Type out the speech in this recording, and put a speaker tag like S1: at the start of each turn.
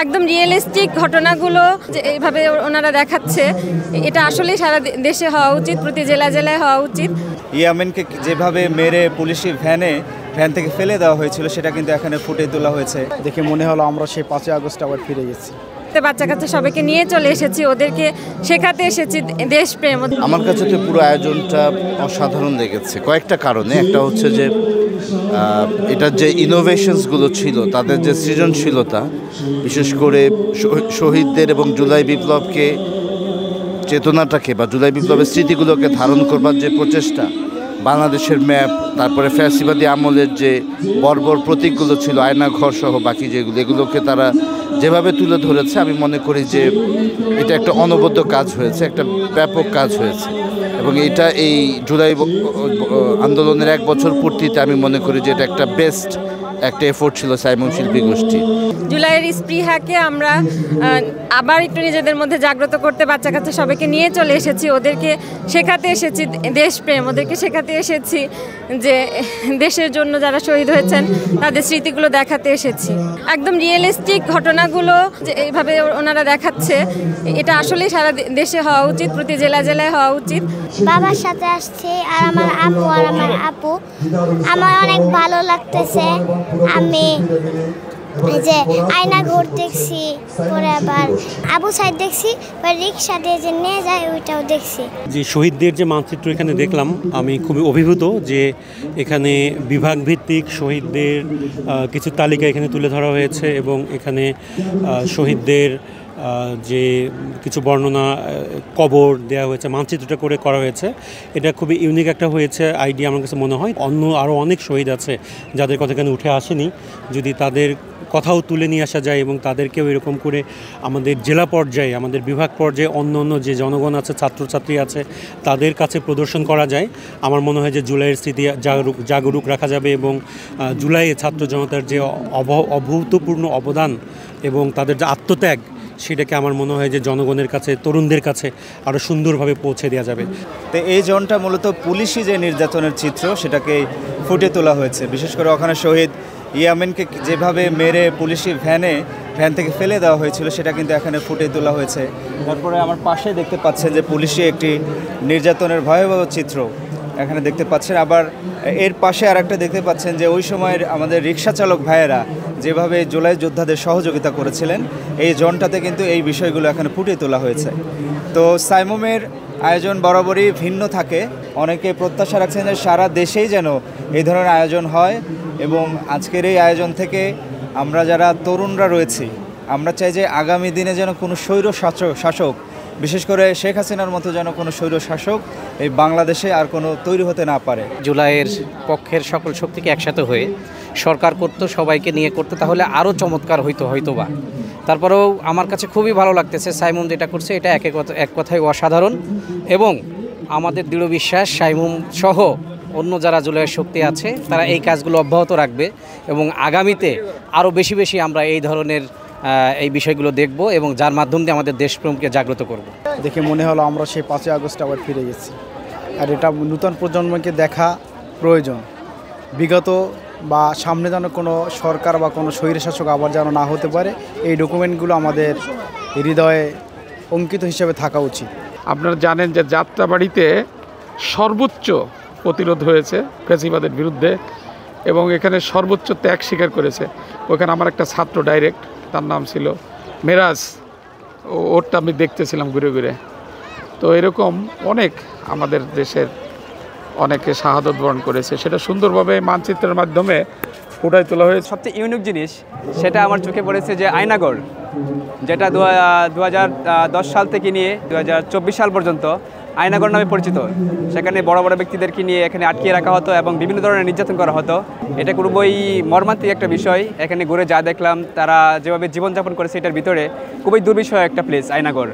S1: একদম রিয়েলিস্টিক ঘটনাগুলো যে এইভাবে ওনারা দেখাচ্ছে, এটা আসলেই সারা দেশে হওয়া উচিত, প্রতি জেলায় জেলায় হওয়া উচিত।
S2: ইয়ামিনকে যেভাবে মেরে পুলিশি ভ্যান থেকে ফেলে দেওয়া হয়েছিল সেটা কিন্তু এখানে ফুটে তোলা হয়েছে।
S3: দেখে মনে হলো আমরা সেই 5ই আগস্ট আবার ফিরে গেছি।
S1: বাচ্চা কাচ্চা সবাইকে নিয়ে চলে এসেছি, ওদেরকে শেখাতে এসেছি দেশপ্রেম।
S4: আমার কাছে তো পুরো আয়োজনটা অসাধারণ লেগেছে কয়েকটা কারণে। একটা হচ্ছে যে এটার যে ইনোভেশনসগুলো ছিল, তাদের যে সৃজনশীলতা, বিশেষ করে শহীদদের এবং জুলাই বিপ্লবকে চেতনাটাকে বা জুলাই বিপ্লবের স্মৃতিগুলোকে ধারণ করবার যে প্রচেষ্টা, বাংলাদেশের ম্যাপ, তারপরে ফ্যাসিবাদী আমলের যে বর্বর প্রতীকগুলো ছিল, আয়নাঘর সহ বাকি এগুলোকে তারা যেভাবে তুলে ধরেছে, আমি মনে করি যে এটা একটা অনবদ্য কাজ হয়েছে, একটা ব্যাপক কাজ হয়েছে। এবং এটা এই জুলাই আন্দোলনের 1 বছর পূর্তিতে আমি মনে করি যে এটা একটা বেস্ট একটা এফোর্ট ছিল সাইমন শিল্পী গোষ্ঠী।
S1: জুলাইয়ের স্পৃহাকে আমরা আবার একটু নিজেদের মধ্যে জাগ্রত করতে বাচ্চা কাচ্চা সবাইকে নিয়ে চলে এসেছি, ওদেরকে শেখাতে এসেছি দেশপ্রেম, ওদেরকে শেখাতে এসেছি যে দেশের জন্য যারা শহীদ হয়েছেন তাদের স্মৃতিগুলো দেখাতে এসেছি। একদম রিয়েলিস্টিক ঘটনাগুলো যে এইভাবে ওনারা দেখাচ্ছে, এটা আসলেই সারা দেশে হওয়া উচিত, প্রতি জেলায় জেলায় হওয়া উচিত।
S5: বাবার সাথে আসছি আর আমার আম্মু আর আমার আপু, আমার অনেক ভালো লাগতেছে। আমি এই যে আয়নাঘর দেখছি, পরে আবার আবু সাইদ দেখছি, রিক্সা দিয়ে যে নিয়ে যায় ওইটাও দেখছি।
S6: যে শহীদদের যে মানচিত্র এখানে দেখলাম, আমি খুবই অভিভূত যে এখানে বিভাগ ভিত্তিক শহীদদের কিছু তালিকা এখানে তুলে ধরা হয়েছে এবং এখানে শহীদদের যে কিছু বর্ণনা, কবর দেওয়া হয়েছে, মানচিত্রটা করে করা হয়েছে। এটা খুবই ইউনিক একটা হয়েছে আইডিয়া আমার কাছে মনে হয়। অন্য আরও অনেক শহীদ আছে যাদের কথা এখানে উঠে আসেনি, যদি তাদের কথাও তুলে নিয়ে আসা যায় এবং তাদেরকেও এরকম করে আমাদের জেলা পর্যায়ে, আমাদের বিভাগ পর্যায়ে অন্য অন্য যে জনগণ আছে, ছাত্রছাত্রী আছে, তাদের কাছে প্রদর্শন করা যায়, আমার মনে হয় যে জুলাইয়ের স্মৃতি জাগরুক রাখা যাবে এবং জুলাইয়ে ছাত্র জনতার যে অভূতপূর্ণ অবদান এবং তাদের যে আত্মত্যাগ, সেটাকে আমার মনে হয় যে জনগণের কাছে, তরুণদের কাছে আরও সুন্দরভাবে পৌঁছে দেওয়া যাবে।
S2: তো এই জনটা মূলত পুলিশি যে নির্যাতনের চিত্র সেটাকে ফুটে তোলা হয়েছে। বিশেষ করে ওখানে শহীদ ইয়ামিনকে যেভাবে মেরে পুলিশি ভ্যান থেকে ফেলে দেওয়া হয়েছিল সেটা কিন্তু এখানে ফুটে তোলা হয়েছে। তারপরে আমার পাশে দেখতে পাচ্ছেন যে পুলিশি একটি নির্যাতনের ভয়াবহ চিত্র এখানে দেখতে পাচ্ছেন। আবার এর পাশে আরেকটা দেখতে পাচ্ছেন যে ওই সময়ের আমাদের রিক্সা চালক ভাইয়েরা যেভাবে জুলাই যোদ্ধাদের সহযোগিতা করেছিলেন, এই জনটাতে কিন্তু এই বিষয়গুলো এখানে ফুটে তোলা হয়েছে। তো সাইমুমের আয়োজন বরাবরই ভিন্ন থাকে। অনেকে প্রত্যাশা রাখছেন যে সারা দেশেই যেন এই ধরনের আয়োজন হয় এবং আজকের এই আয়োজন থেকে আমরা যারা তরুণরা রয়েছি, আমরা চাই যে আগামী দিনে যেন কোনো স্বৈর শাসক, বিশেষ করে শেখ হাসিনার মতো যেন কোনো স্বৈর শাসক এই বাংলাদেশে আর কোনো তৈরি হতে না পারে।
S7: জুলাইয়ের পক্ষের সকল শক্তিকে একসাথে হয়ে সরকার করতো, সবাইকে নিয়ে করতো, তাহলে আরও চমৎকার হয়তোবা। তারপরেও আমার কাছে খুবই ভালো লাগতেছে সাইমুম যেটা করছে, এটা এক কথায় অসাধারণ এবং আমাদের দৃঢ় বিশ্বাস সাইমুম সহ অন্য যারা জুলাইয়ের শক্তি আছে তারা এই কাজগুলো অব্যাহত রাখবে এবং আগামীতে আরও বেশি আমরা এই ধরনের এই বিষয়গুলো দেখব এবং যার মাধ্যম দিয়ে আমাদের দেশপ্রেমকে জাগ্রত করব।
S3: দেখে মনে হলো আমরা সেই 5ই আগস্ট আবার ফিরে গেছি। আর এটা নতুন প্রজন্মকে দেখা প্রয়োজন। বিগত বা সামনে যেন কোনো সরকার বা কোনো স্বৈরশাসক আবার যেন না হতে পারে, এই ডকুমেন্টগুলো আমাদের হৃদয়ে অঙ্কিত হিসেবে থাকা উচিত।
S8: আপনারা জানেন যে যাত্রাবাড়িতে সর্বোচ্চ প্রতিরোধ হয়েছে ফ্যাসিবাদের বিরুদ্ধে এবং এখানে সর্বোচ্চ ত্যাগ স্বীকার করেছে। ওখানে আমার একটা ছাত্র ডাইরেক্ট, তার নাম ছিল মেরাজ, ওরটা আমি দেখতেছিলাম ঘুরে ঘুরে। তো এরকম অনেক আমাদের দেশের অনেকে শাহাদত বরণ করেছে, সেটা সুন্দরভাবে মানচিত্রের মাধ্যমে ফুটাই তোলা হয়েছে।
S9: সবচেয়ে ইউনিক জিনিস সেটা আমার চোখে পড়েছে যে আয়নাঘর, যেটা 2010 সাল থেকে নিয়ে 2024 সাল পর্যন্ত আয়নাঘর নামে পরিচিত। সেখানে বড় বড় ব্যক্তিদেরকে নিয়ে এখানে আটকিয়ে রাখা হতো এবং বিভিন্ন ধরনের নির্যাতন করা হতো। এটা খুবই মর্মান্তিক একটা বিষয়। এখানে ঘুরে যা দেখলাম, তারা যেভাবে জীবনযাপন করেছে, এটার ভিতরে খুবই দুর্বিষহ একটা প্লেস আয়নাঘর।